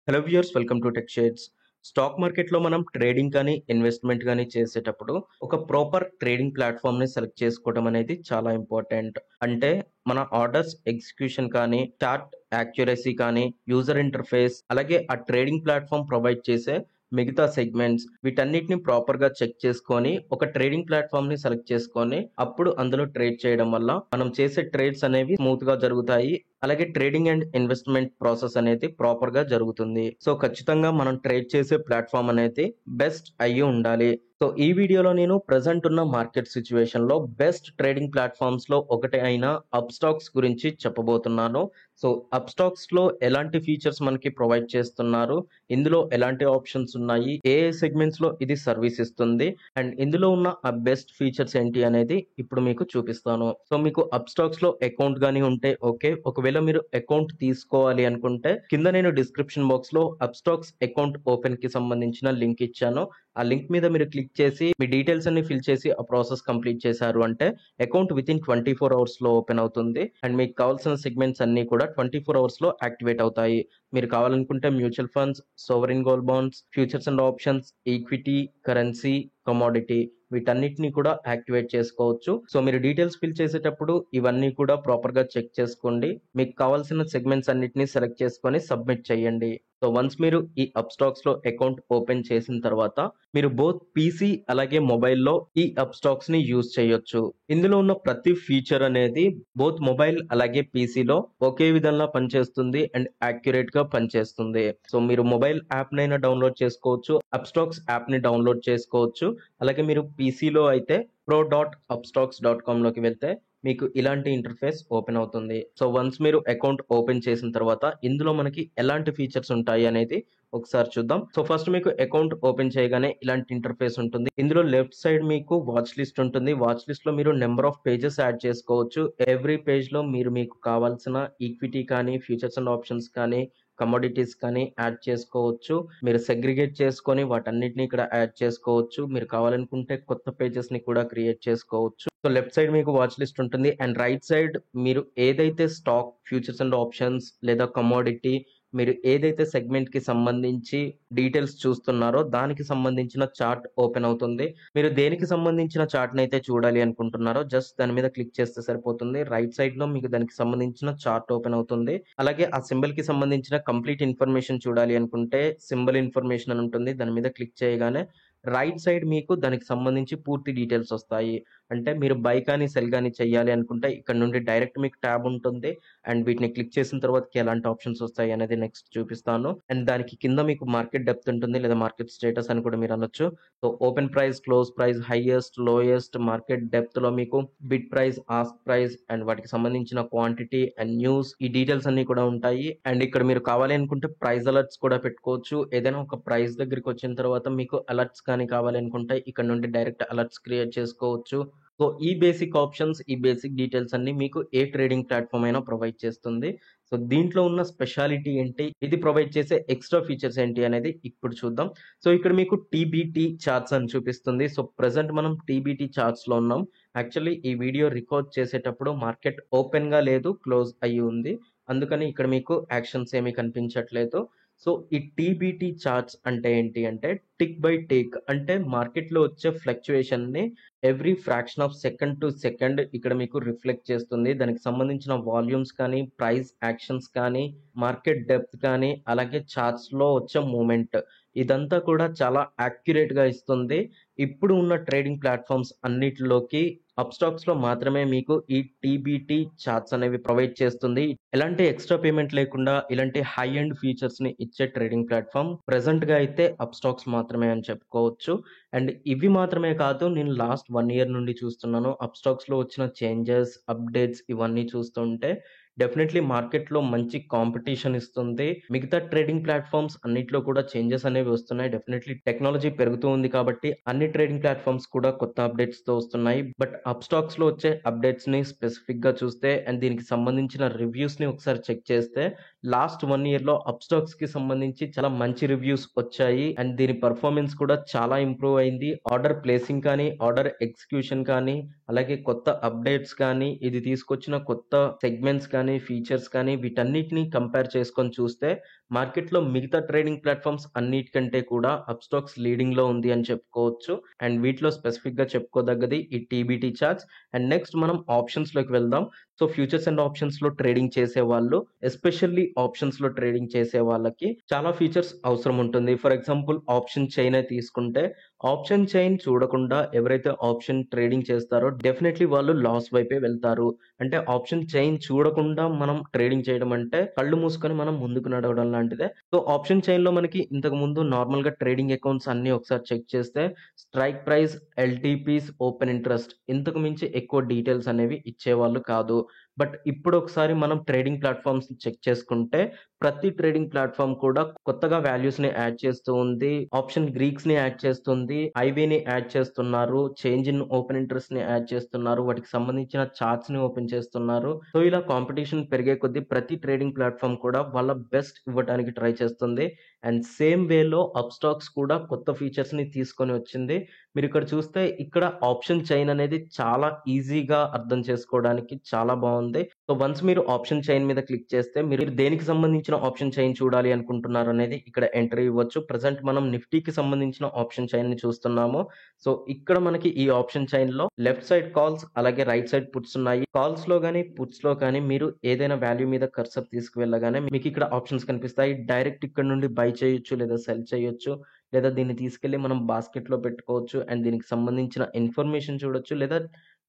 Hello viewers, welcome to tech shares. Stock మార్కెట్లో మనం trading కానీ ఇన్వెస్ట్మెంట్ కానీ చేసేటప్పుడు ఒక ప్రాపర్ ట్రేడింగ్ ప్లాట్ఫామ్ని సెలెక్ట్ చేసుకోవడం అనేది చాలా ఇంపార్టెంట్. అంటే మన ఆర్డర్స్ ఎగ్జిక్యూషన్ కానీ, చార్ట్ యాక్యురసీ కానీ, యూజర్ ఇంటర్ఫేస్, అలాగే ఆ ట్రేడింగ్ ప్లాట్ఫామ్ ప్రొవైడ్ చేసే మిగతా సెగ్మెంట్స్ వీటన్నిటిని ప్రాపర్గా చెక్ చేసుకొని ఒక ట్రేడింగ్ ప్లాట్ఫామ్ని సెలెక్ట్ చేసుకొని అప్పుడు అందులో ట్రేడ్ చేయడం వల్ల మనం చేసే ట్రేడ్స్ అనేవి స్మూత్గా జరుగుతాయి. అలాగే ట్రేడింగ్ అండ్ ఇన్వెస్ట్మెంట్ ప్రాసెస్ అనేది ప్రాపర్ గా జరుగుతుంది. సో ఖచ్చితంగా మనం ట్రేడ్ చేసే ప్లాట్ఫామ్ అనేది బెస్ట్ అయ్యి ఉండాలి. సో ఈ వీడియోలో నేను ప్రెసెంట్ ఉన్న మార్కెట్ సిచ్యువేషన్ లో బెస్ట్ ట్రేడింగ్ ప్లాట్ఫామ్స్ లో ఒకటి అయిన అప్ స్టాక్స్ గురించి చెప్పబోతున్నాను. సో అప్ స్టాక్స్ లో ఎలాంటి ఫీచర్స్ మనకి ప్రొవైడ్ చేస్తున్నారు, ఇందులో ఎలాంటి ఆప్షన్స్ ఉన్నాయి, ఏ సెగ్మెంట్స్ లో ఇది సర్వీస్ ఇస్తుంది, అండ్ ఇందులో ఉన్న ఆ బెస్ట్ ఫీచర్స్ ఏంటి అనేది ఇప్పుడు మీకు చూపిస్తాను. సో మీకు అప్ స్టాక్స్ లో అకౌంట్ గానీ ఉంటే ఓకే, ఒకవేళ మీరు అకౌంట్ తీసుకోవాలి అనుకుంటే కింద నేను డిస్క్రిప్షన్ బాక్స్ లో అప్ స్టాక్స్ అకౌంట్ ఓపెన్ కి సంబంధించిన లింక్ ఇచ్చాను. ఆ లింక్ మీద మీరు క్లిక్ చేసి మీ డీటెయిల్స్ అన్ని ఫిల్ చేసి ఆ ప్రాసెస్ కంప్లీట్ చేశారు అంటే అకౌంట్ విత్ ఇన్ 24 అవర్స్ లో ఓపెన్ అవుతుంది. అండ్ మీకు కావాల్సిన సెగ్మెంట్స్ అన్ని కూడా 24 అవర్స్ లో యాక్టివేట్ అవుతాయి. మీరు కావాలనుకుంటే mutual funds, sovereign gold bonds, futures and options, equity, currency, commodity వీటన్నిటిని కూడా యాక్టివేట్ చేసుకోవచ్చు. సో మీరు డీటెయిల్స్ ఫిల్ చేసేటప్పుడు ఇవన్నీ కూడా ప్రాపర్ గా చెక్ చేసుకోండి. మీకు కావాల్సిన సెగ్మెంట్స్ అన్నిటిని సెలెక్ట్ చేసుకొని సబ్మిట్ చేయండి. సో వన్స్ మీరు ఈ అప్ స్టాక్స్ లో అకౌంట్ ఓపెన్ చేసిన తర్వాత మీరు బోత్ పీసీ అలాగే మొబైల్లో ఈ అప్ స్టాక్స్ ని యూజ్ చేయొచ్చు. ఇందులో ఉన్న ప్రతి ఫీచర్ అనేది బోత్ మొబైల్ అలాగే పీసీలో ఒకే విధంగా పనిచేస్తుంది అండ్ యాక్యురేట్ గా పనిచేస్తుంది. సో మీరు మొబైల్ యాప్ నైనా డౌన్లోడ్ చేసుకోవచ్చు, అప్ స్టాక్స్ యాప్ ని డౌన్లోడ్ చేసుకోవచ్చు. అలాగే మీరు పీసీలో అయితే pro.upstocks.com లోకి వెళ్తే మీకు ఇలాంటి ఇంటర్ఫేస్ ఓపెన్ అవుతుంది. సో వన్స్ మీరు అకౌంట్ ఓపెన్ చేసిన తర్వాత ఇందులో మనకి ఎలాంటి ఫీచర్స్ ఉంటాయి అనేది ఒకసారి చూద్దాం. సో ఫస్ట్ మీకు అకౌంట్ ఓపెన్ చేయగానే ఇలాంటి ఇంటర్ఫేస్ ఉంటుంది. ఇందులో లెఫ్ట్ సైడ్ మీకు వాచ్ లిస్ట్ ఉంటుంది. వాచ్ లిస్ట్ లో మీరు నెంబర్ ఆఫ్ పేజెస్ యాడ్ చేసుకోవచ్చు. ఎవ్రీ పేజ్ లో మీరు మీకు కావాల్సిన ఈక్విటీ కానీ, ఫ్యూచర్స్ అండ్ ఆప్షన్స్ కానీ, కమోడిటీస్ కానీ యాడ్ చేసుకోవచ్చు. మీరు సెగ్రిగేట్ చేసుకొని వాటన్నిటిని ఇక్కడ యాడ్ చేసుకోవచ్చు. మీరు కావాలనుకుంటే కొత్త పేజెస్ ని కూడా క్రియేట్ చేసుకోవచ్చు. సో లెఫ్ట్ సైడ్ మీకు వాచ్ లిస్ట్ ఉంటుంది అండ్ రైట్ సైడ్ మీరు ఏదైతే స్టాక్, ఫ్యూచర్స్ అండ్ ఆప్షన్స్ లేదా కమోడిటీ మీరు ఏదైతే సెగ్మెంట్ కి సంబంధించి డీటెయిల్స్ చూస్తున్నారో దానికి సంబంధించిన చార్ట్ ఓపెన్ అవుతుంది. మీరు దేనికి సంబంధించిన చార్ట్ అయితే చూడాలి అనుకుంటున్నారో జస్ట్ దాని మీద క్లిక్ చేస్తే సరిపోతుంది. రైట్ సైడ్ లో మీకు దానికి సంబంధించిన చార్ట్ ఓపెన్ అవుతుంది. అలాగే ఆ సింబల్ కి సంబంధించిన కంప్లీట్ ఇన్ఫర్మేషన్ చూడాలి అనుకుంటే సింబల్ ఇన్ఫర్మేషన్ అని ఉంటుంది. దాని మీద క్లిక్ చేయగానే రైట్ సైడ్ మీకు దానికి సంబంధించి పూర్తి డీటెయిల్స్ వస్తాయి. అంటే మీరు బై కానీ సెల్ కానీ చేయాలి అనుకుంటే ఇక్కడ నుండి డైరెక్ట్ మీకు ట్యాబ్ ఉంటుంది అండ్ వీటిని క్లిక్ చేసిన తర్వాత ఎలాంటి ఆప్షన్స్ వస్తాయి అనేది నెక్స్ట్ చూపిస్తాను. అండ్ దానికి కింద మీకు మార్కెట్ డెప్త్ ఉంటుంది లేదా మార్కెట్ స్టేటస్ అని కూడా మీరు అనొచ్చు. So open price, close price, highest, lowest, market depth లో మీకు bid price, ask price and వాటికి సంబంధించిన క్వాంటిటీ అండ్ న్యూస్ ఈ డీటెయిల్స్ అన్ని కూడా ఉంటాయి. అండ్ ఇక్కడ మీరు కావాలి అనుకుంటే ప్రైస్ అలర్ట్స్ కూడా పెట్టుకోవచ్చు. ఏదైనా ఒక ప్రైస్ దగ్గరికి వచ్చిన తర్వాత మీకు అలర్ట్స్ కానీ కావాలి అనుకుంటే ఇక్కడ నుండి డైరెక్ట్ అలర్ట్స్ క్రియేట్ చేసుకోవచ్చు. సో ఈ బేసిక్ ఆప్షన్స్, ఈ బేసిక్ డీటెయిల్స్ అన్ని మీకు ఏ ట్రేడింగ్ ప్లాట్ఫామ్ అయినా ప్రొవైడ్ చేస్తుంది. సో దీంట్లో ఉన్న స్పెషాలిటీ ఏంటి, ఇది ప్రొవైడ్ చేసే ఎక్స్ట్రా ఫీచర్స్ ఏంటి అనేది ఇప్పుడు చూద్దాం. సో ఇక్కడ మీకు టీబీటీ చార్ట్స్ అని చూపిస్తుంది. సో ప్రెసెంట్ మనం టీబీటీ చార్ట్స్ లో ఉన్నాం. యాక్చువల్లీ ఈ వీడియో రికార్డ్ చేసేటప్పుడు మార్కెట్ ఓపెన్ గా లేదు, క్లోజ్ అయ్యి ఉంది. అందుకని ఇక్కడ మీకు యాక్షన్స్ ఏమీ కనిపించట్లేదు. సో ఈ టీబీటీ చార్ట్స్ అంటే ఏంటి అంటే టిక్ బై టిక్, అంటే మార్కెట్ లో వచ్చే ఫ్లక్చుయేషన్ ని every fraction of second to second ఇక్కడ మీకు రిఫ్లెక్ట్ చేస్తుంది. దానికి సంబంధించిన వాల్యూమ్స్ కానీ, ప్రైస్ యాక్షన్స్ కానీ, మార్కెట్ డెప్త్ కానీ, అలాగే చార్ట్స్ లో వచ్చే మూమెంట్ ఇదంతా కూడా చాలా యాక్యురేట్ గా ఇస్తుంది. ఇప్పుడు ఉన్న ట్రేడింగ్ ప్లాట్ఫామ్స్ అన్నిటిలోకి అప్ స్టాక్స్ లో మాత్రమే మీకు ఈ టీబీటీ చార్ట్స్ అనేవి ప్రొవైడ్ చేస్తుంది. ఎలాంటి ఎక్స్ట్రా పేమెంట్ లేకుండా ఇలాంటి హై ఎండ్ ఫీచర్స్ ని ఇచ్చే ట్రేడింగ్ ప్లాట్ఫామ్ ప్రెసెంట్ గా అయితే అప్ స్టాక్స్ మాత్రమే అని చెప్పుకోవచ్చు. అండ్ ఇవి మాత్రమే కాదు, నేను లాస్ట్ 1 year నుండి చూస్తున్నాను. అప్ స్టాక్స్ లో వచ్చిన చేంజెస్, అప్డేట్స్ ఇవన్నీ చూస్తుంటే డెఫినెట్లీ మార్కెట్ లో మంచి కాంపిటీషన్ ఇస్తుంది. మిగతా ట్రేడింగ్ ప్లాట్ఫామ్స్ అన్నిట్లో కూడా చేంజెస్ అనేవి వస్తున్నాయి. డెఫినెట్లీ టెక్నాలజీ పెరుగుతూ ఉంది కాబట్టి అన్ని ట్రేడింగ్ ప్లాట్ఫామ్స్ కూడా కొత్త అప్డేట్స్ తో వస్తున్నాయి. బట్ అప్ స్టాక్స్ లో వచ్చే అప్డేట్స్ ని స్పెసిఫిక్ గా చూస్తే అండ్ దీనికి సంబంధించిన రివ్యూస్ ని ఒకసారి చెక్ చేస్తే లాస్ట్ 1 ఇయర్‌లో అప్‌స్టాక్స్‌కి సంబంధించి చాలా మంచి రివ్యూస్ వచ్చాయి. అండ్ దీని పెర్ఫార్మన్స్ కూడా చాలా ఇంప్రూవ్ అయింది. ఆర్డర్ ప్లేసింగ్ కానీ, ఆర్డర్ ఎగ్జిక్యూషన్ కానీ, అలాగే కొత్త అప్‌డేట్స్ కానీ, ఇది తీసుకొచ్చిన కొత్త సెగ్మెంట్స్ కానీ, ఫీచర్స్ కానీ వీటన్నిటిని కంపేర్ చేసుకొని చూస్తే మార్కెట్‌లో మిగతా ట్రేడింగ్ ప్లాట్‌ఫార్మ్స్ అన్నిటికంటే కూడా అప్‌స్టాక్స్ లీడింగ్‌లో ఉంది అని చెప్పుకోవచ్చు. అండ్ వీటిలో స్పెసిఫిక్‌గా చెప్పుకోదగ్గది ఈ టీబీటీ చార్ట్స్. అండ్ నెక్స్ట్ మనం ఆప్షన్స్‌లోకి వెళ్దాం. సో ఫ్యూచర్స్ అండ్ ఆప్షన్స్‌లో ట్రేడింగ్ చేసేవాళ్ళు, ఎస్పెషల్లీ ఆప్షన్స్‌లో ట్రేడింగ్ చేసే వాళ్ళకి చాలా ఫీచర్స్ అవసరం ఉంటుంది. ఫర్ ఎగ్జాంపుల్ ఆప్షన్ చైనే తీసుకుంటే, ఆప్షన్ చైన్ చూడకుండా ఎవరైతే ఆప్షన్ ట్రేడింగ్ చేస్తారో డెఫినైట్‌లీ వాళ్ళు లాస్ వైపే వెళ్తారు. అంటే ఆప్షన్ చైన్ చూడకుండా మనం ట్రేడింగ్ చేయడం అంటే కళ్ళు మూసుకొని మనం ముందుకు నడవడం లాంటిదే. సో ఆప్షన్ చైన్‌లో మనకి ఇంతకుముందు నార్మల్‌గా ట్రేడింగ్ అకౌంట్స్ అన్నీ ఒకసారి చెక్ చేస్తే స్ట్రైక్ ప్రైస్, ఎల్‌టిపీస్, ఓపెన్ ఇంట్రెస్ట్ ఇంతకు మించి ఎక్కువ డీటెయిల్స్ అనేవి ఇచ్చేవాళ్ళు కాదు. బట్ ఇప్పుడు ఒకసారి మనం ట్రేడింగ్ ప్లాట్‌ఫార్మ్స్ చెక్ చేసుకుంటే ప్రతి ట్రేడింగ్ ప్లాట్‌ఫార్మ్ కూడా కొత్తగా వాల్యూస్‌ని యాడ్ చేస్తూ ఉంది. ఆప్షన్ గ్రీక్స్‌ని యాడ్ చేస్తుంది. ఐవీని యాడ్ చేస్తున్నారు. చేంజ్ ఇన్ ఓపెన్ ఇంట్రెస్ట్‌ని యాడ్ చేస్తున్నారు. వాటికి సంబంధించిన చార్ట్స్‌ని ఓపెన్ చేస్తున్నారు. సో ఇలా కాంపిటీషన్ పెరిగే కొద్దీ ప్రతి ట్రేడింగ్ ప్లాట్‌ఫార్మ్ కూడా వాళ్ళ బెస్ట్ ఇవ్వటానికి ట్రై చేస్తుంది. అండ్ సేమ్ వేలో అప్‌స్టాక్స్ కూడా కొత్త ఫీచర్స్‌ని తీసుకొని వచ్చింది. మీరిక్కడ చూస్తే ఇక్కడ ఆప్షన్ చైన్ అనేది చాలా ఈజీగా అర్థం చేసుకోవడానికి చాలా బావుంది. సో వన్స్ మీరు ఆప్షన్ చైన్ మీద క్లిక్ చేస్తే మీరు దేనికి సంబంధించిన ఆప్షన్ చైన్ చూడాలి అనుకుంటున్నారనేది ఇక్కడ ఎంట్రీ ఇవ్వచ్చు. ప్రెజెంట్ మనం నిఫ్టీకి సంబంధించిన ఆప్షన్ చైన్‌ని చూస్తున్నాము. సో ఇక్కడ మనకి ఈ ఆప్షన్ చైన్‌లో లెఫ్ట్ సైడ్ కాల్స్ అలాగే రైట్ సైడ్ పుట్స్ ఉన్నాయి. కాల్స్‌లో గాని, పుట్స్‌లో కానీ మీరు ఏదైనా వాల్యూ మీద కర్సర్ తీసుకువెళ్ళగానే మీకిక్కడ ఆప్షన్స్ కనిపిస్తాయి. డైరెక్ట్ ఇక్కడ నుండి బై చేయొచ్చు లేదా సెల్ చేయొచ్చు. లేదా దీన్ని తీసుకెళ్ళి మనం బాస్కెట్‌లో పెట్టుకోవచ్చు. అండ్ దీనికి సంబంధించిన ఇన్ఫర్మేషన్ చూడొచ్చు. లేదా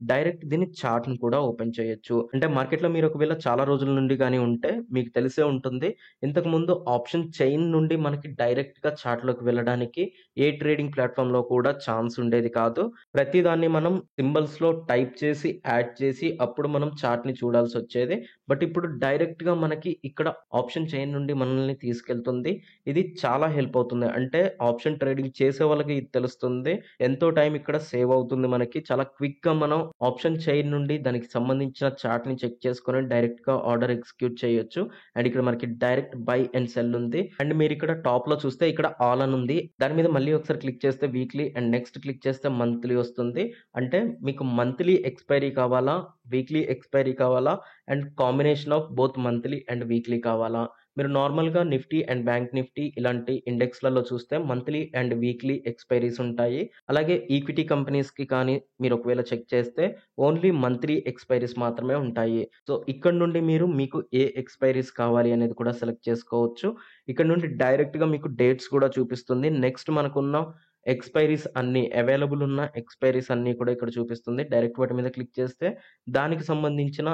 డైరెక్ట్ దీని చార్ట్‌ని కూడా ఓపెన్ చేయొచ్చు. అంటే మార్కెట్‌లో మీరు ఒకవేళ చాలా రోజుల నుండి గాని ఉంటే మీకు తెలిసే ఉంటుంది. ఇంతకుముందు ఆప్షన్ చైన్ నుండి మనకి డైరెక్ట్‌గా చార్ట్‌లోకి వెళ్ళడానికి ఏ ట్రేడింగ్ ప్లాట్‌ఫార్మ్‌లో కూడా ఛాన్స్ ఉండేది కాదు. ప్రతిదాన్ని మనం సింబల్స్‌లో టైప్ చేసి, యాడ్ చేసి అప్పుడు మనం చార్ట్‌ని చూడాల్సొచ్చేది. బట్ ఇప్పుడు డైరెక్ట్‌గా మనకి ఇక్కడ ఆప్షన్ చైన్ నుండి మనల్ని తీసుకెళ్తుంది. ఇది చాలా హెల్ప్ అవుతుంది. అంటే ఆప్షన్ ట్రేడింగ్ చేసే వాళ్ళకి ఇది తెలుస్తుంది. ఎంతో టైం ఇక్కడ సేవ్ అవుతుంది మనకి. చాలా క్విక్‌గా మనం ఆప్షన్ చైన్ నుండి దానికి సంబంధించిన చార్ట్‌ని చెక్ చేసుకొని డైరెక్ట్‌గా ఆర్డర్ ఎగ్జిక్యూట్ చేయొచ్చు. అండ్ ఇక్కడ మనకి డైరెక్ట్ బై అండ్ సెల్ ఉంది. అండ్ మీరిక్కడ టాప్‌లో చూస్తే ఇక్కడ ఆల్ అని ఉంది. దాని మీద మళ్ళీ ఒకసారి క్లిక్ చేస్తే వీక్లీ అండ్ నెక్స్ట్ క్లిక్ చేస్తే మంత్లీ వస్తుంది. అంటే మీకు మంత్లీ ఎక్స్‌పైరీ కావాలా? వీక్లీ ఎక్స్‌పైరీ కావాలా? And combination of both monthly and weekly కావాలా? మీరు నార్మల్‌గా నిఫ్టీ అండ్ బ్యాంక్ నిఫ్టీ ఇలాంటి ఇండెక్స్‌లలో చూస్తే మంత్లీ అండ్ వీక్లీ ఎక్స్‌పైరీస్ ఉంటాయి. అలాగే ఈక్విటీ కంపెనీస్‌కి కానీ మీరు ఒకవేళ చెక్ చేస్తే ఓన్లీ మంత్లీ ఎక్స్‌పైరీస్ మాత్రమే ఉంటాయి. సో ఇక్కడ నుండి మీరు మీకు ఏ ఎక్స్‌పైరీస్ కావాలి అనేది కూడా సెలెక్ట్ చేసుకోవచ్చు. ఇక్కడ నుండి డైరెక్ట్‌గా మీకు డేట్స్ కూడా చూపిస్తుంది. నెక్స్ట్ మనకున్న ఎక్స్‌పైరీస్ అన్నీ అవైలబుల్ ఉన్న ఎక్స్‌పైరీస్ అన్నీ కూడా ఇక్కడ చూపిస్తుంది. డైరెక్ట్ వాటి మీద క్లిక్ చేస్తే దానికి సంబంధించిన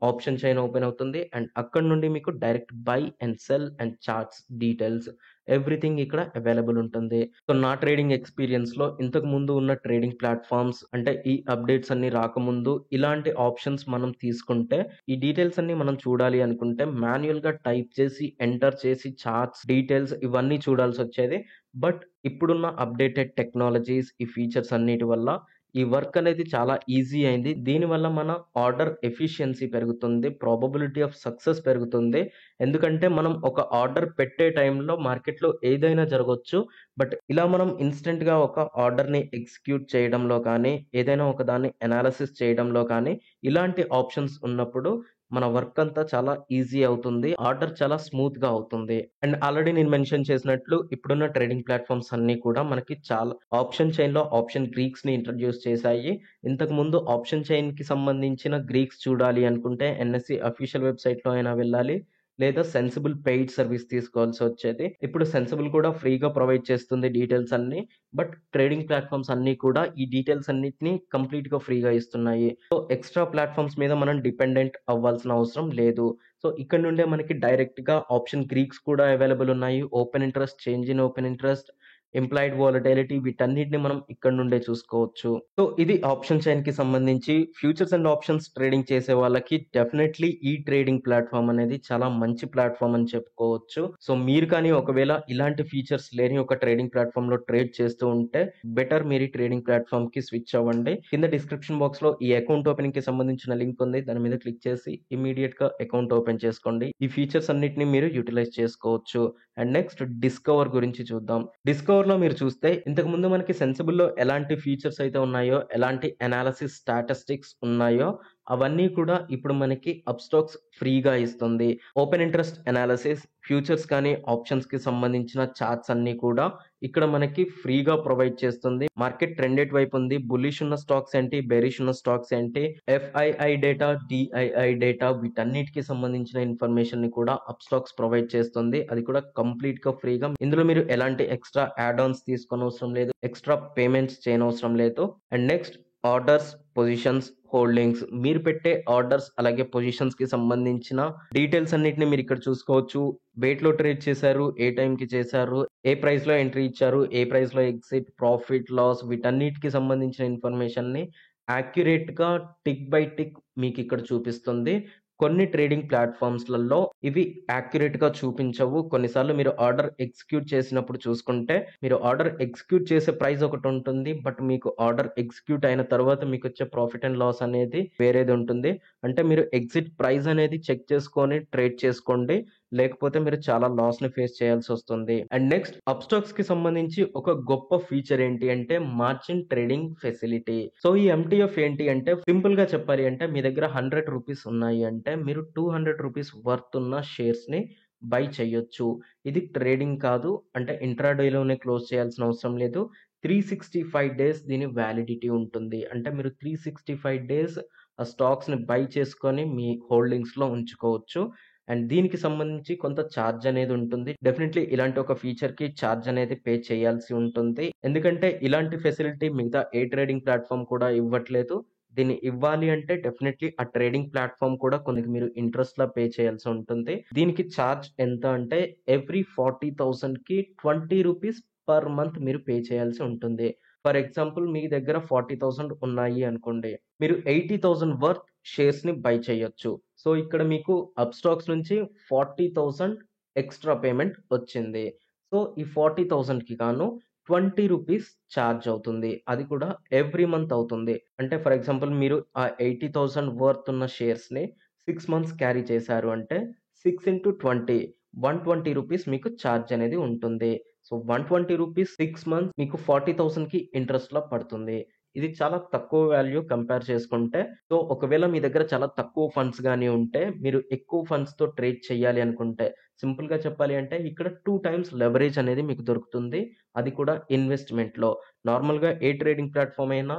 ఆప్షన్ చైన్ ఓపెన్ అవుతుంది. అండ్ అక్కడి నుండి మీకు direct by and cell and charts details everything ఇక్కడ అవైలబుల్ ఉంటుంది. సో నా ట్రేడింగ్ ఎక్స్‌పీరియన్స్‌లో ఇంతకు ముందు ఉన్న ట్రేడింగ్ ప్లాట్‌ఫార్మ్స్ అంటే ఈ అప్‌డేట్స్ అన్నీ రాకముందు ఇలాంటి ఆప్షన్స్ మనం తీసుకుంటే ఈ డీటెయిల్స్ అన్నీ మనం చూడాలి అనుకుంటే మాన్యుయల్‌గా టైప్ చేసి, ఎంటర్ చేసి చార్ట్స్, డీటెయిల్స్ ఇవన్నీ చూడాల్సొచ్చేది. బట్ ఇప్పుడున్న అప్‌డేటెడ్ టెక్నాలజీస్ ఈ ఫీచర్స్ అన్నిటి వల్ల ఈ వర్క్ అనేది చాలా ఈజీ అయింది. దీనివల్ల మన ఆర్డర్ ఎఫిషియన్సీ పెరుగుతుంది. ప్రాబబిలిటీ ఆఫ్ సక్సెస్ పెరుగుతుంది. ఎందుకంటే మనం ఒక ఆర్డర్ పెట్టే టైంలో మార్కెట్‌లో ఏదైనా జరగొచ్చు. బట్ ఇలా మనం ఇన్‌స్టంట్‌గా ఒక ఆర్డర్‌ని ఎగ్జిక్యూట్ చేయడంలో కానీ, ఏదైనా ఒక దాన్ని అనాలిసిస్ చేయడంలో కానీ, ఇలాంటి ఆప్షన్స్ ఉన్నప్పుడు మన వర్క్ అంతా చాలా ఈజీ అవుతుంది. ఆర్డర్ చాలా స్మూత్‌గా అవుతుంది. అండ్ ఆల్రెడీ నేను మెన్షన్ చేసినట్లు ఇప్పుడున్న ట్రేడింగ్ ప్లాట్‌ఫార్మ్స్ అన్నీ కూడా మనకి చాలా ఆప్షన్ చైన్‌లో ఆప్షన్ గ్రీక్స్‌ని ఇంట్రొడ్యూస్ చేశాయి. ఇంతకుముందు ఆప్షన్ చైన్‌కి సంబంధించిన గ్రీక్స్ చూడాలి అనుకుంటే ఎన్ఎస్‌సి అఫీషియల్ వెబ్‌సైట్‌లో అయినా వెళ్ళాలి. లేదా సెన్సిబుల్ పెయిడ్ సర్విస్ తీసుకోవాల్సొచ్చేది. ఇప్పుడు సెన్సిబుల్ కూడా ఫ్రీగా ప్రొవైడ్ చేస్తుంది డీటెయిల్స్ అన్నీ. బట్ ట్రేడింగ్ ప్లాట్‌ఫార్మ్స్ అన్నీ కూడా ఈ డీటెయిల్స్ అన్నిటిని కంప్లీట్‌గా ఫ్రీగా ఇస్తున్నాయి. సో ఎక్స్‌ట్రా ప్లాట్‌ఫార్మ్స్ మీద మనం డిపెండెంట్ అవ్వాల్సిన అవసరం లేదు. సో ఇక్కడ నుండే మనకి డైరెక్ట్‌గా ఆప్షన్ గ్రీక్స్ కూడా అవైలబుల్ ఉన్నాయి. Open interest, change in open interest, implied volatility వీటన్నిటిని మనం ఇక్కడ నుండే చూసుకోవచ్చు. సో ఇది ఆప్షన్ చైన్‌కి సంబంధించి ఫ్యూచర్స్ అండ్ ఆప్షన్స్ ట్రేడింగ్ చేసే వాళ్ళకి డెఫినైట్‌లీ ఈ ట్రేడింగ్ ప్లాట్‌ఫార్మ్ అనేది చాలా మంచి ప్లాట్‌ఫార్మ్ అని చెప్పుకోవచ్చు. సో మీరు కానీ ఒకవేళ ఇలాంటి ఫీచర్స్ లేని ఒక ట్రేడింగ్ ప్లాట్‌ఫార్మ్‌లో ట్రేడ్ చేస్తూ ఉంటే బెటర్ మీరు ఈ ట్రేడింగ్ ప్లాట్‌ఫార్మ్‌కి స్విచ్ అవ్వండి. కింద డిస్క్రిప్షన్ బాక్స్‌లో ఈ అకౌంట్ ఓపెనింగ్‌కి సంబంధించిన లింక్ ఉంది. దాని మీద క్లిక్ చేసి ఇమ్మీడియేట్‌గా అకౌంట్ ఓపెన్ చేసుకోండి. ఈ ఫీచర్స్ అన్నిటిని మీరు యుటిలైజ్ చేసుకోవచ్చు. అండ్ నెక్స్ట్ డిస్కవర్ గురించి చూద్దాం. డిస్కవర్‌లో మీరు చూస్తే ఇంతకుముందు మనకి సెన్సిబుల్‌లో ఎలాంటి ఫీచర్స్ అయితే ఉన్నాయో, ఎలాంటి అనాలిసిస్ స్టాటిస్టిక్స్ ఉన్నాయో అవన్నీ కూడా ఇప్పుడు మనకి అప్‌స్టాక్స్ ఫ్రీగా ఇస్తుంది. ఓపెన్ ఇంట్రెస్ట్ అనాలిసిస్, ఫ్యూచర్స్ కానీ ఆప్షన్స్‌కి సంబంధించిన చార్ట్స్ అన్నీ కూడా ఇక్కడ మనకి ఫ్రీగా ప్రొవైడ్ చేస్తుంది. మార్కెట్ ట్రెండ్ ఎటువైపు ఉంది, బుల్లిష్ ఉన్న స్టాక్స్ ఏంటి, బేరిష్ ఉన్న స్టాక్స్ ఏంటి, ఎఫ్ఐఐ డేటా, డిఐఐ డేటా వీటన్నిటికి సంబంధించిన ఇన్ఫర్మేషన్‌ని కూడా అప్‌స్టాక్స్ ప్రొవైడ్ చేస్తుంది. అది కూడా కంప్లీట్‌గా ఫ్రీగా. ఇందులో మీరు ఎలాంటి ఎక్స్‌ట్రా యాడ్ ఆన్స్ తీసుకోనవసరం లేదు. ఎక్స్‌ట్రా పేమెంట్స్ చేయనవసరం లేదు. And next orders, positions, holdings మీరు పెట్టే ఆర్డర్స్ అలాగే పొజిషన్స్‌కి సంబంధించిన డీటెయిల్స్ అన్నిటిని మీరు ఇక్కడ చూసుకోవచ్చు. వేటిలో ట్రేడ్ చేశారు, ఏ టైంకి చేశారు, ఏ ప్రైస్‌లో ఎంట్రీ ఇచ్చారు, ఏ ప్రైస్‌లో ఎగ్జిట్, ప్రాఫిట్, లాస్ వీటన్నిటికి సంబంధించిన ఇన్ఫర్మేషన్‌ని యాక్యురేట్‌గా టిక్ బై టిక్ మీకిక్కడ చూపిస్తుంది. కొన్ని ట్రేడింగ్ ప్లాట్‌ఫార్మ్స్‌లలో ఇవి యాక్యురేట్‌గా చూపించవు. కొన్నిసార్లు మీరు ఆర్డర్ ఎగ్జిక్యూట్ చేసినప్పుడు చూసుకుంటే, మీరు ఆర్డర్ ఎగ్జిక్యూట్ చేసే ప్రైస్ ఒకటుంటుంది. బట్ మీకు ఆర్డర్ ఎగ్జిక్యూట్ అయిన తర్వాత మీకొచ్చే ప్రాఫిట్ అండ్ లాస్ అనేది వేరేది ఉంటుంది. అంటే మీరు ఎగ్జిట్ ప్రైస్ అనేది చెక్ చేసుకొని ట్రేడ్ చేసుకోండి. లేకపోతే మీరు చాలా లాస్‌ని ఫేస్ చేయాల్సొస్తుంది. అండ్ నెక్స్ట్ అప్‌స్టాక్స్‌కి సంబంధించి ఒక గొప్ప ఫీచర్ ఏంటి అంటే మార్జిన్ ట్రేడింగ్ ఫెసిలిటీ. సో ఈ ఎంటీఎఫ్ ఏంటి అంటే సింపుల్‌గా చెప్పాలి అంటే మీ దగ్గర రూ. 100 ఉన్నాయి అంటే మీరు రూ. 200 వర్త్ ఉన్న షేర్స్‌ని బై చేయొచ్చు. ఇది ట్రేడింగ్ కాదు. అంటే ఇంట్రాడేలోనే క్లోజ్ చేయాల్సిన అవసరం లేదు. 365 డేస్ దీని వాలిడిటీ ఉంటుంది. అంటే మీరు 365 డేస్ ఆ స్టాక్స్‌ని బై చేసుకొని మీ హోల్డింగ్స్‌లో ఉంచుకోవచ్చు. అండ్ దీనికి సంబంధించి కొంత చార్జ్ అనేది ఉంటుంది. డెఫినైట్‌లీ ఇలాంటి ఒక ఫీచర్‌కి చార్జ్ అనేది పే చేయాల్సి ఉంటుంది. ఎందుకంటే ఇలాంటి ఫెసిలిటీ మిగతా ఏ ట్రేడింగ్ ప్లాట్‌ఫార్మ్ కూడా ఇవ్వట్లేదు. దీన్ని ఇవ్వాలి అంటే డెఫినైట్‌లీ ఆ ట్రేడింగ్ ప్లాట్‌ఫార్మ్ కూడా కొన్ని మీరు ఇంట్రెస్ట్‌లా పే చేయాల్సి ఉంటుంది. దీనికి చార్జ్ ఎంత అంటే ఎవ్రీ 40,000కి రూ. 20 పర్ మంత్ మీరు పే చేయాల్సి ఉంటుంది. ఫర్ ఎగ్జాంపుల్ మీ దగ్గర 40,000 ఉన్నాయి అనుకోండి. మీరు 80,000 వర్త్ షేర్స్‌ని బై చేయొచ్చు. సో, ఇక్కడ మీకు అప్‌స్టాక్స్ నుంచి 40,000 ఎక్స్‌ట్రా పేమెంట్ వచ్చింది. సో, ఈ 40,000కి గాను రూ. 20 చార్జ్ అవుతుంది. అది కూడా ఎవ్రీ మంత్ అవుతుంది. అంటే ఫర్ ఎగ్జాంపుల్ మీరు ఆ 80,000 వర్త్ ఉన్న షేర్స్‌ని 6 మంత్స్ క్యారీ చేశారు అంటే 6 ఇంటూ 20 రూ. 120 మీకు చార్జ్ అనేది ఉంటుంది. సో, రూ. 120 6 మంత్స్ మీకు 40,000కి ఇంట్రెస్ట్‌లో పడుతుంది. ఇది చాలా తక్కువ వాల్యూ కంపేర్ చేసుకుంటే. సో, ఒకవేళ మీ దగ్గర చాలా తక్కువ ఫండ్స్ గాని ఉంటే, మీరు ఎక్కువ ఫండ్స్‌తో ట్రేడ్ చేయాలి అనుకుంటే, సింపుల్‌గా చెప్పాలి అంటే ఇక్కడ 2 టైమ్స్ లెవరేజ్ అనేది మీకు దొరుకుతుంది. అది కూడా ఇన్వెస్ట్‌మెంట్‌లో. నార్మల్‌గా ఏ ట్రేడింగ్ ప్లాట్‌ఫార్మ్ అయినా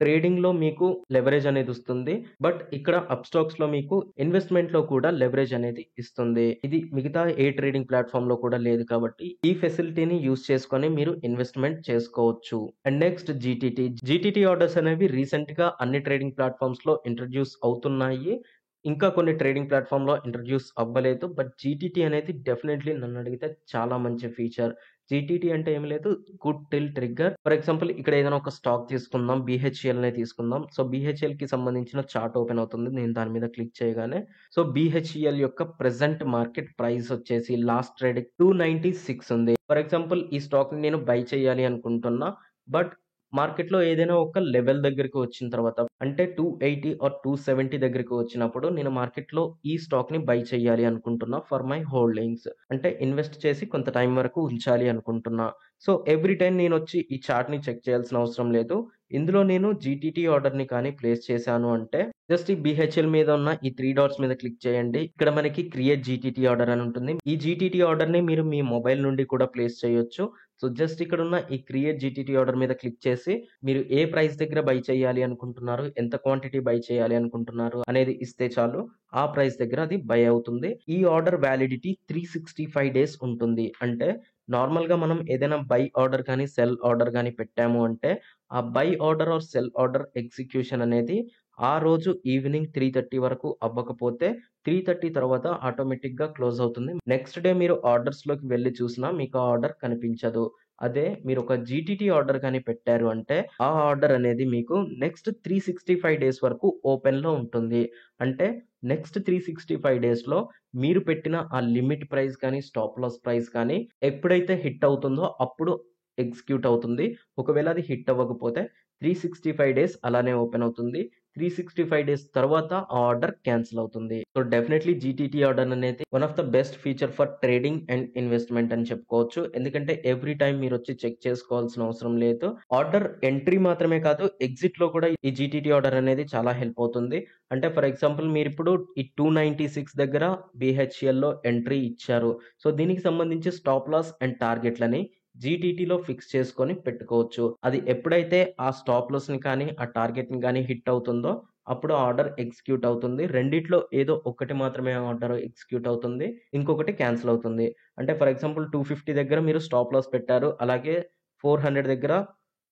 ట్రేడింగ్‌లో మీకు లెవరేజ్ అనేదొస్తుంది. బట్ ఇక్కడ అప్‌స్టాక్స్‌లో మీకు ఇన్వెస్ట్‌మెంట్‌లో కూడా లెవరేజ్ అనేది ఇస్తుంది. ఇది మిగతా ఏ ట్రేడింగ్ ప్లాట్‌ఫార్మ్‌లో కూడా లేదు కాబట్టి, ఈ ఫెసిలిటీని యూజ్ చేసుకొని మీరు ఇన్వెస్ట్‌మెంట్ చేసుకోవచ్చు. And next GTT. GTT orders అనేవి రీసెంట్‌గా అన్ని ట్రేడింగ్ ప్లాట్‌ఫార్మ్స్‌లో ఇంట్రొడ్యూస్ అవుతున్నాయి. ఇంకా కొన్ని ట్రేడింగ్ ప్లాట్‌ఫార్మ్‌లో ఇంట్రొడ్యూస్ అవ్వలేదు. బట్ జీటీటీ అనేది డెఫినైట్‌లీ నన్నడిగితే చాలా మంచి ఫీచర్. జీటీటీ అంటే ఏమి లేదు good till trigger. For example ఇక్కడ ఏదైనా ఒక స్టాక్ తీసుకుందాం. బీహెచ్‌ఈఎల్‌నే తీసుకుందాం. సో, బీహెచ్‌ఈఎల్‌కి సంబంధించిన చార్ట్ ఓపెన్ అవుతుంది. నేను దాని మీద క్లిక్ చేయగానే సో, బీహెచ్‌ఈఎల్ యొక్క ప్రెజెంట్ మార్కెట్ ప్రైస్ వచ్చేసి లాస్ట్ ట్రేడ్‌కి 296 ఉంది. ఫర్ ఎగ్జాంపుల్ ఈ స్టాక్‌ని నేను బై చేయాలి అనుకుంటున్నా. బట్ మార్కెట్‌లో ఏదైనా ఒక లెవెల్ దగ్గరికి వచ్చిన తర్వాత అంటే 280 ఆర్ 270 దగ్గరికి వచ్చినప్పుడు నేను మార్కెట్‌లో ఈ స్టాక్‌ని బై చేయాలి అనుకుంటున్నా ఫర్ మై హోల్డింగ్స్. అంటే ఇన్వెస్ట్ చేసి కొంత టైం వరకు ఉంచాలి అనుకుంటున్నా. సో, ఎవ్రీ టైమ్ నేనొచ్చి ఈ చార్ట్‌ని చెక్ చేయాల్సిన అవసరం లేదు. ఇందులో నేను జీటీటీ ఆర్డర్‌ని కానీ ప్లేస్ చేశాను అంటే జస్ట్ ఈ బీహెచ్ఎల్ మీద ఉన్న ఈ 3 డాట్స్ మీద క్లిక్ చేయండి. ఇక్కడ మనకి క్రియేట్ జీటీటీ ఆర్డర్ అని ఉంటుంది. ఈ జీటీటీ ఆర్డర్‌ని మీరు మీ మొబైల్ నుండి కూడా ప్లేస్ చేయొచ్చు. సో, జస్ట్ ఇక్కడున్న ఈ క్రియేట్ జీటీటీ ఆర్డర్ మీద క్లిక్ చేసి మీరు ఏ ప్రైస్ దగ్గర బై చేయాలి అనుకుంటున్నారు, ఎంత క్వాంటిటీ బై చేయాలి అనుకుంటున్నారు అనేది ఇస్తే చాలు. ఆ ప్రైస్ దగ్గర అది బై అవుతుంది. ఈ ఆర్డర్ వాలిడిటీ 365 డేస్ ఉంటుంది. అంటే నార్మల్‌గా మనం ఏదైనా బై ఆర్డర్ గాని, సెల్ ఆర్డర్ గాని పెట్టాము అంటే, ఆ by order or cell order execution అనేది ఆ రోజు ఈవినింగ్ 3:30 వరకు అవ్వకపోతే 3:30 తర్వాత ఆటోమేటిక్‌గా క్లోజ్ అవుతుంది. నెక్స్ట్ డే మీరు ఆర్డర్స్‌లోకి వెళ్లి చూసినా మీకు ఆ ఆర్డర్ కనిపించదు. అదే మీరు ఒక జీటీటీ ఆర్డర్ గాని పెట్టారు అంటే, ఆ ఆర్డర్ అనేది మీకు నెక్స్ట్ 365 డేస్ వరకు ఓపెన్‌లో ఉంటుంది. అంటే నెక్స్ట్ 365 డేస్‌లో మీరు పెట్టిన ఆ లిమిట్ ప్రైస్ కానీ, స్టాప్ లాస్ ప్రైస్ కానీ ఎప్పుడైతే హిట్ అవుతుందో అప్పుడు ఎగ్జిక్యూట్ అవుతుంది. ఒకవేళ అది హిట్ అవ్వకపోతే 365 డేస్ అలానే ఓపెన్ అవుతుంది. 365 డేస్ తర్వాత ఆ ఆర్డర్ క్యాన్సిల్ అవుతుంది. సో, డెఫినైట్‌లీ జీటీటీ ఆర్డర్ అనేది one of the best feature for trading and investment అని చెప్పుకోవచ్చు. ఎందుకంటే ఎవ్రీ టైమ్ మీరొచ్చి చెక్ చేసుకోవాల్సిన అవసరం లేదు. ఆర్డర్ ఎంట్రీ మాత్రమే కాదు, ఎగ్జిట్‌లో కూడా ఈ జీటీటీ ఆర్డర్ అనేది చాలా హెల్ప్ అవుతుంది. అంటే ఫర్ ఎగ్జాంపుల్ మీరిప్పుడు ఈ 296 దగ్గర బీహెచ్ఎల్‌లో ఎంట్రీ ఇచ్చారు. సో, దీనికి సంబంధించి స్టాప్ లాస్ అండ్ టార్గెట్‌లని జీటీటీలో ఫిక్స్ చేసుకొని పెట్టుకోవచ్చు. అది ఎప్పుడైతే ఆ స్టాప్ లాస్‌ని కానీ, ఆ టార్గెట్‌ని గాని హిట్ అవుతుందో అప్పుడు ఆర్డర్ ఎగ్జిక్యూట్ అవుతుంది. రెండిట్లో ఏదో ఒకటి మాత్రమే ఆర్డర్ ఎగ్జిక్యూట్ అవుతుంది. ఇంకొకటి క్యాన్సిల్ అవుతుంది. అంటే ఫర్ ఎగ్జాంపుల్ 250 దగ్గర మీరు స్టాప్ లాస్ పెట్టారు. అలాగే 400 దగ్గర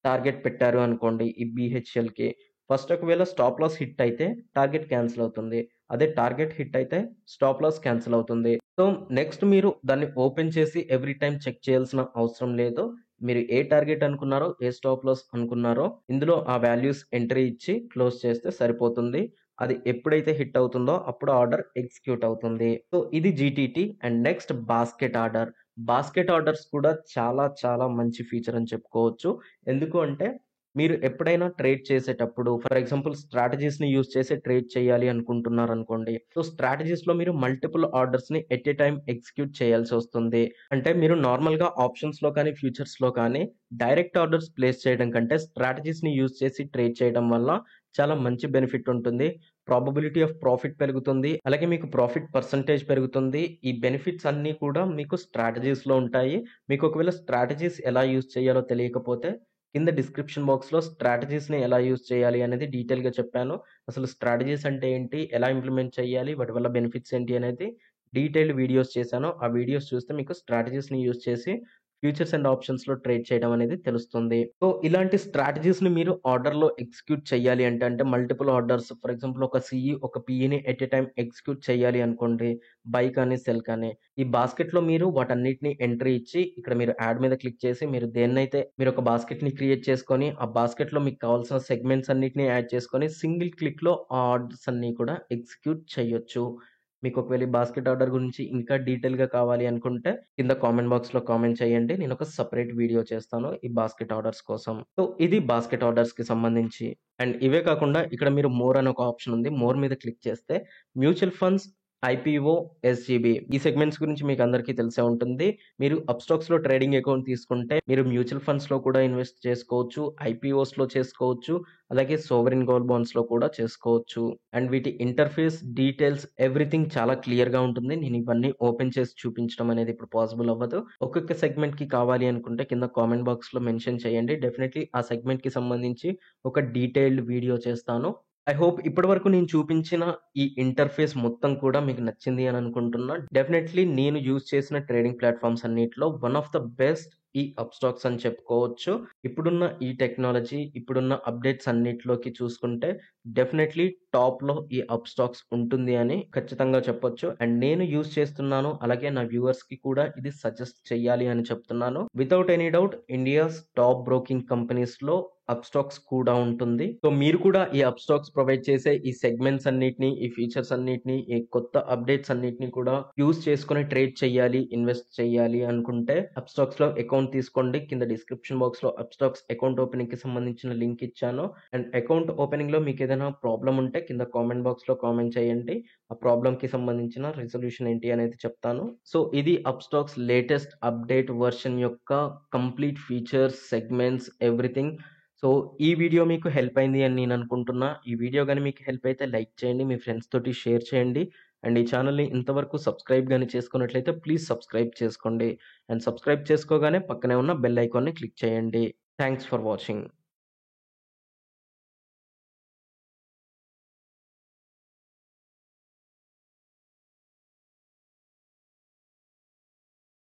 టార్గెట్ పెట్టారు అనుకోండి ఈ బీహెచ్ఎల్‌కి. ఫస్ట్ ఒకవేళ స్టాప్ లాస్ హిట్ అయితే టార్గెట్ క్యాన్సిల్ అవుతుంది. అదే టార్గెట్ హిట్ అయితే స్టాప్ లాస్ క్యాన్సిల్ అవుతుంది. సో, నెక్స్ట్ మీరు దాన్ని ఓపెన్ చేసి ఎవ్రీ టైమ్ చెక్ చేయాల్సిన అవసరం లేదు. మీరు ఏ టార్గెట్ అనుకున్నారో, ఏ స్టాప్ లాస్ అనుకున్నారో ఇందులో ఆ వాల్యూస్ ఎంట్రీ ఇచ్చి క్లోజ్ చేస్తే సరిపోతుంది. అది ఎప్పుడైతే హిట్ అవుతుందో అప్పుడు ఆర్డర్ ఎగ్జిక్యూట్ అవుతుంది. సో, ఇది GTT and next basket order. Basket orders కూడా చాలా చాలా మంచి ఫీచర్ అని చెప్పుకోవచ్చు. ఎందుకు అంటే మీరు ఎప్పుడైనా ట్రేడ్ చేసేటప్పుడు ఫర్ ఎగ్జాంపుల్ స్ట్రాటజీస్‌ని యూజ్ చేసి ట్రేడ్ చేయాలి అనుకుంటున్నారనుకోండి. సో, స్ట్రాటజీస్‌లో మీరు మల్టిపుల్ ఆర్డర్స్‌ని ఎట్ ఎ టైమ్ ఎగ్జిక్యూట్ చేయాల్సొస్తుంది. అంటే మీరు నార్మల్‌గా ఆప్షన్స్‌లో కానీ, ఫ్యూచర్స్‌లో కానీ డైరెక్ట్ ఆర్డర్స్ ప్లేస్ చేయడం కంటే స్ట్రాటజీస్‌ని యూజ్ చేసి ట్రేడ్ చేయడం వల్ల చాలా మంచి బెనిఫిట్ ఉంటుంది. ప్రాబబిలిటీ ఆఫ్ ప్రాఫిట్ పెరుగుతుంది. అలాగే మీకు ప్రాఫిట్ పర్సెంటేజ్ పెరుగుతుంది. ఈ బెనిఫిట్స్ అన్నీ కూడా మీకు స్ట్రాటజీస్‌లో ఉంటాయి. మీకు ఒకవేళ స్ట్రాటజీస్ ఎలా యూజ్ చేయాలో తెలియకపోతే కింద డిస్క్రిప్షన్ బాక్స్‌లో స్ట్రాటజీస్‌ని ఎలా యూజ్ చేయాలి అనేది డీటెయిల్‌గా చెప్పాను. అసలు స్ట్రాటజీస్ అంటే ఏంటి? ఎలా ఇంప్లిమెంట్ చేయాలి? వాటి వల్ల బెనిఫిట్స్ ఏంటి? అనేది డీటెయిల్డ్ వీడియోస్ చేశాను. ఆ వీడియోస్ చూస్తే మీకు స్ట్రాటజీస్‌ని యూజ్ చేసి ఫ్యూచర్స్ అండ్ ఆప్షన్స్‌లో ట్రేడ్ చేయడం అనేది తెలుస్తుంది. సో, ఇలాంటి స్ట్రాటజీస్‌ని మీరు ఆర్డర్‌లో ఎగ్జిక్యూట్ చేయాలి అంటే, అంటే మల్టిపుల్ ఆర్డర్స్ ఫర్ ఎగ్జాంపుల్ ఒక సీఈ, ఒక పీఈని ఎట్ ఎ టైమ్ ఎగ్జిక్యూట్ చేయాలి అనుకోండి. బై కానీ, సెల్ కానీ. ఈ బాస్కెట్‌లో మీరు వాటన్నిటిని ఎంట్రీ ఇచ్చి ఇక్కడ మీరు యాడ్ మీద క్లిక్ చేసి మీరు దేన్నైతే మీరు ఒక బాస్కెట్‌ని క్రియేట్ చేసుకొని, ఆ బాస్కెట్‌లో మీకు కావాల్సిన సెగ్మెంట్స్ అన్నిటిని యాడ్ చేసుకొని సింగిల్ క్లిక్‌లో ఆ ఆర్డర్స్ అన్నీ కూడా ఎగ్జిక్యూట్ చేయొచ్చు. మీకు ఒకవేళ ఈ బాస్కెట్ ఆర్డర్ గురించి ఇంకా డీటెయిల్‌గా కావాలి అనుకుంటే కింద కామెంట్ బాక్స్‌లో కామెంట్ చేయండి. నేనొక సెపరేట్ వీడియో చేస్తాను ఈ బాస్కెట్ ఆర్డర్స్ కోసం. సో, ఇది బాస్కెట్ ఆర్డర్స్‌కి సంబంధించి. అండ్ ఇవే కాకుండా ఇక్కడ మీరు మోర్ అని ఒక ఆప్షన్ ఉంది. మోర్ మీద క్లిక్ చేస్తే మ్యూచువల్ ఫండ్స్, ఐపీఓ, ఎస్‌జీబీ ఈ సెగ్మెంట్స్ గురించి మీకు అందరికీ తెలిసే ఉంటుంది. మీరు అప్‌స్టాక్స్‌లో ట్రేడింగ్ అకౌంట్ తీసుకుంటే మీరు మ్యూచువల్ ఫండ్స్‌లో కూడా ఇన్వెస్ట్ చేసుకోవచ్చు. ఐపీఓస్‌లో చేసుకోవచ్చు. అలాగే సోవరెన్ గోల్డ్ బాండ్స్‌లో కూడా చేసుకోవచ్చు. అండ్ వీటి ఇంటర్ఫేస్, డీటెయిల్స్ ఎవ్రీథింగ్ చాలా క్లియర్‌గా ఉంటుంది. నేను ఇవన్నీ ఓపెన్ చేసి చూపించడం అనేది ఇప్పుడు పాసిబుల్ అవ్వదు. ఒక్కొక్క సెగ్మెంట్‌కి కావాలి అనుకుంటే కింద కామెంట్ బాక్స్‌లో మెన్షన్ చేయండి. డెఫినైట్‌లీ ఆ సెగ్మెంట్‌కి సంబంధించి ఒక డీటెయిల్డ్ వీడియో చేస్తాను. ఐ హోప్ ఇప్పటివరకు నేను చూపించిన ఈ ఇంటర్ఫేస్ మొత్తం కూడా మీకు నచ్చింది అని అనుకుంటున్నా. డెఫినైట్‌లీ నేను యూజ్ చేసిన ట్రేడింగ్ ప్లాట్‌ఫార్మ్స్ అన్నిట్లో వన్ ఆఫ్ ద బెస్ట్ ఈ అప్‌స్టాక్స్ అని చెప్పుకోవచ్చు. ఇప్పుడున్న ఈ టెక్నాలజీ, ఇప్పుడున్న అప్‌డేట్స్ అన్నిట్లోకి చూసుకుంటే డెఫినైట్‌లీ టాప్‌లో ఈ అప్‌స్టాక్స్ ఉంటుంది అని ఖచ్చితంగా చెప్పొచ్చు. అండ్ నేను యూజ్ చేస్తున్నాను. అలాగే నా వ్యూవర్స్‌కి కూడా ఇది సజెస్ట్ చేయాలి అని చెప్తున్నాను. Without any doubt India's top broking కంపెనీస్‌లో అప్‌స్టాక్స్ కూడా ఉంటుంది. సో, మీరు కూడా ఈ అప్‌స్టాక్స్ ప్రొవైడ్ చేసే ఈ సెగ్మెంట్స్ అన్నిటిని, ఈ ఫీచర్స్ అన్నిటిని, ఈ కొత్త అప్‌డేట్స్ అన్నిటిని కూడా యూజ్ చేసుకొని ట్రేడ్ చేయాలి, ఇన్వెస్ట్ చేయాలి అనుకుంటే అప్‌స్టాక్స్‌లో అకౌంట్ తీసుకోండి. కింద డిస్క్రిప్షన్ బాక్స్‌లో అప్‌స్టాక్స్ అకౌంట్ ఓపెనింగ్‌కి సంబంధించిన లింక్ ఇచ్చాను. అండ్ అకౌంట్ ఓపెనింగ్‌లో మీకేదైనా ప్రాబ్లమ్ ఉంటే కింద కామెంట్ బాక్స్‌లో కామెంట్ చేయండి. ఆ ప్రాబ్లమ్‌కి సంబంధించిన రిజల్యూషన్ ఏంటి అనేది చెప్తాను. సో, ఇది అప్‌స్టాక్స్ లేటెస్ట్ అప్‌డేట్ వెర్షన్ యొక్క complete features, segments everything. So, ఈ వీడియో మీకు హెల్ప్ అయింది అని నేను అనుకుంటున్నా. ఈ వీడియో గాని మీకు హెల్ప్ అయితే లైక్ చేయండి. మీ ఫ్రెండ్స్ తోటి షేర్ చేయండి. అండ్ ఈ ఛానెల్‌ని ఇంతవరకు సబ్స్క్రైబ్ గాని చేసుకున్నట్లయితే ప్లీజ్ సబ్స్క్రైబ్ చేసుకోండి. అండ్ సబ్స్క్రైబ్ చేసుకోగానే పక్కనే ఉన్న బెల్ ఐకాన్‌ని క్లిక్ చేయండి. Thanks for watching.